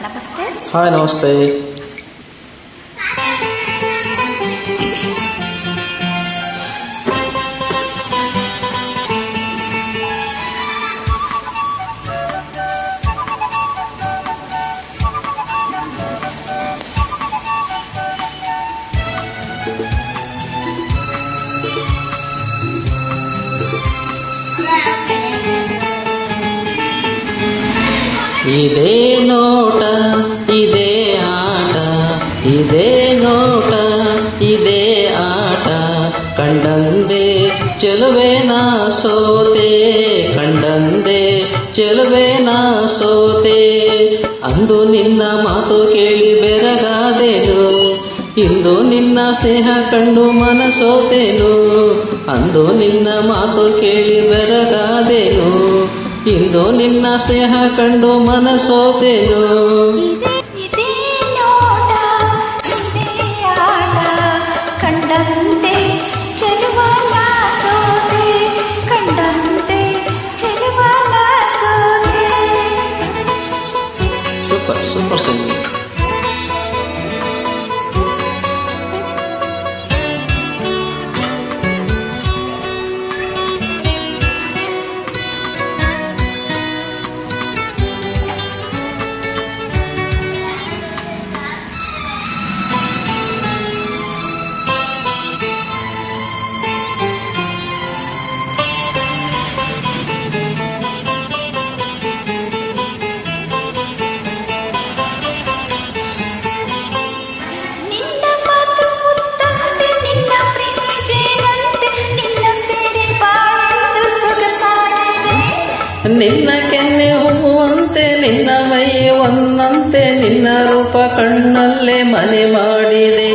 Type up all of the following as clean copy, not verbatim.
ನಮಸ್ತೆ. ಹಾಯ್, ನಮಸ್ತೆ. ಇದೇ ನೋಟ, ಇದೇ ಆಟ, ಇದೇ ನೋಟ, ಇದೇ ಆಟ, ಕಂಡಂದೆ ಚೆಲುವೆ ನಾ ಸೋತೆ, ಕಂಡಂದೆ ಚೆಲುವೆ ನಾ ಸೋತೆ. ಅಂದು ನಿನ್ನ ಮಾತು ಕೇಳಿ ಬೆರಗಾದೆನು, ಇಂದು ನಿನ್ನ ಸ್ನೇಹ ಕಂಡು ಮನಸೋತೆನು. ಅಂದು ನಿನ್ನ ಮಾತು ಕೇಳಿ ಬೆರಗಾದೆನು, ಇಂದು ನಿನ್ನ ಸ್ನೇಹ ಕಂಡು ಮನಸೋತೆನು. ಇದೇ ನೋಟ, ಇದೇ ಆಟ, ಕಂಡಂತೆ ಚೆಲುವ ನಾ ಸೋತೆ, ಕಂಡಂತೆ ಚೆಲುವ ನಾ ಸೋತೆ. Super super singing. ನಿನ್ನ ಕೆನ್ನೆ ಹೂವಂತೆ, ನಿನ್ನ ಮೈ ಒಂದಂತೆ, ನಿನ್ನ ರೂಪ ಕಣ್ಣಲ್ಲೇ ಮನೆ ಮಾಡಿದೆ.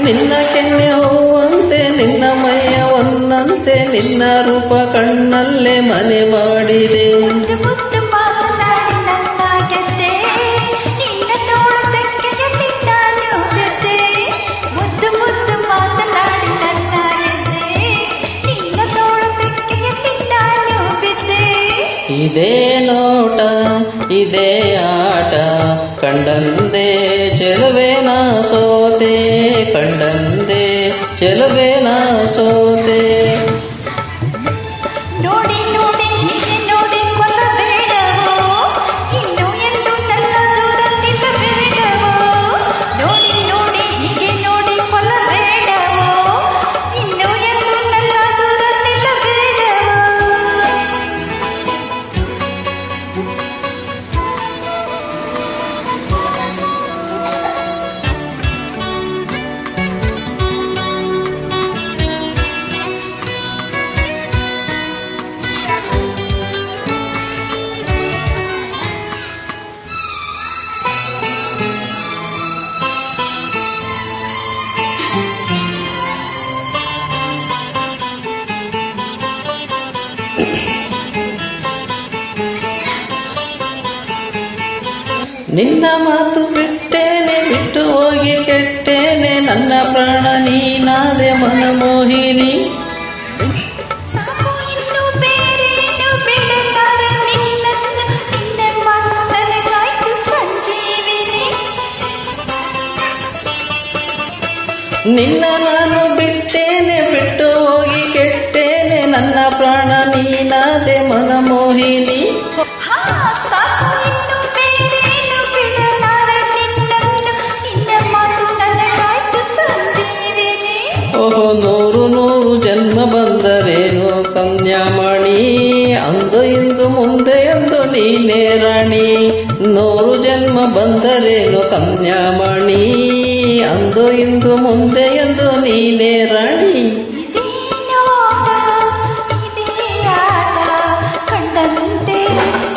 ನಿನ್ನ ಕೆನ್ನೆ ಹೂವಂತೆ, ನಿನ್ನ ಮೈಯ ಒಂದಂತೆ, ನಿನ್ನ ರೂಪ ಕಣ್ಣಲ್ಲೇ ಮನೆ ಮಾಡಿದೆ. ಇದೇ ನೋಟ, ಇದೇ ಆಟ, ಕಂಡಂದೆ ಚೆಲುವೆ ನಾ ಸೋತೆ, ಕಂಡಂದೆ ಚೆಲುವೆ ನಾ ಸೋತೆ. ನೋಡಿ ನೋಡಿ ಹೀಗೆ ನೋಡಿ ಕೊಲ್ಲಬೇಡವೋ, ಇನ್ನು ಎಂದು ನನ್ನ ದೂರ ನಿಲ್ಲಬೇಡವೋ. ನೋಡಿ ನೋಡಿ ಹೀಗೆ ನೋಡಿ ಕೊಲ್ಲಬೇಡವೋ, ಇನ್ನು ಎಂದು ನನ್ನ ದೂರ ನಿಲ್ಲಬೇಡವೋ. ನಿನ್ನ ಮಾತು ಬಿಟ್ಟೇನೆ, ಬಿಟ್ಟು ಹೋಗಿ ಕೆಟ್ಟೇನೆ, ನನ್ನ ಪ್ರಾಣ ನೀನಾದೆ ಮನಮೋಹಿನಿ. ನಿನ್ನ ನಾನು ಬಿಟ್ಟೇನೆ, ಬಿಟ್ಟು ಹೋಗಿ ಕೆಟ್ಟೇನೆ, ನನ್ನ ಪ್ರಾಣ ನೀನಾದೆ ಮನಮೋಹಿನಿ. ಓಹೋ, ನೂರು ನೂರು ಜನ್ಮ ಬಂದರೇನು ಕನ್ಯಾಮಣಿ, ಅಂದು ಇಂದು ಮುಂದೆ ಎಂದು ನೀನೇ ರಾಣಿ. ನೂರು ಜನ್ಮ ಬಂದರೇನು ಕನ್ಯಾಮಣಿ, ಅಂದು ಇಂದು ಮುಂದೆ ಎಂದು ನೀನೇ ರಾಣಿ. ಕಂಡಂತೆ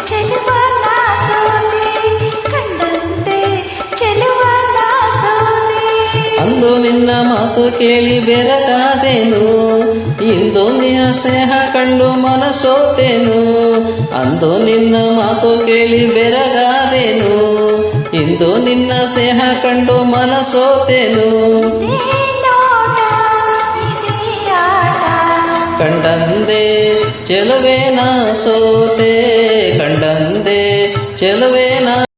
ಚೆಲುವ ನಾ ಸೋತೆ, ಕಂಡಂತೆ ಚೆಲುವ ನಾ ಸೋತೆ. ಅಂದು ನಿನ್ನ ಮಾತು ಕೇಳಿ ಬೆರಗಾದೆನು, ಇಂದು ನಿನ್ನ ಸ್ನೇಹ ಕಂಡು ಮನಸೋತೆನು. ಅಂದು ನಿನ್ನ ಮಾತು ಕೇಳಿ ಬೆರಗಾದೆನು, ಇಂದು ನಿನ್ನ ಸ್ನೇಹ ಸ್ನೇಹ ಕಂಡು ಮನ ಸೋತೆನು ಈ ನೋಟ ಇದೇ ಆಟ ಕಂಡಂದೆ ಚೆಲುವೆ ನಾ ಸೋತೆ ಕಂಡಂದೆ ಚೆಲುವೆ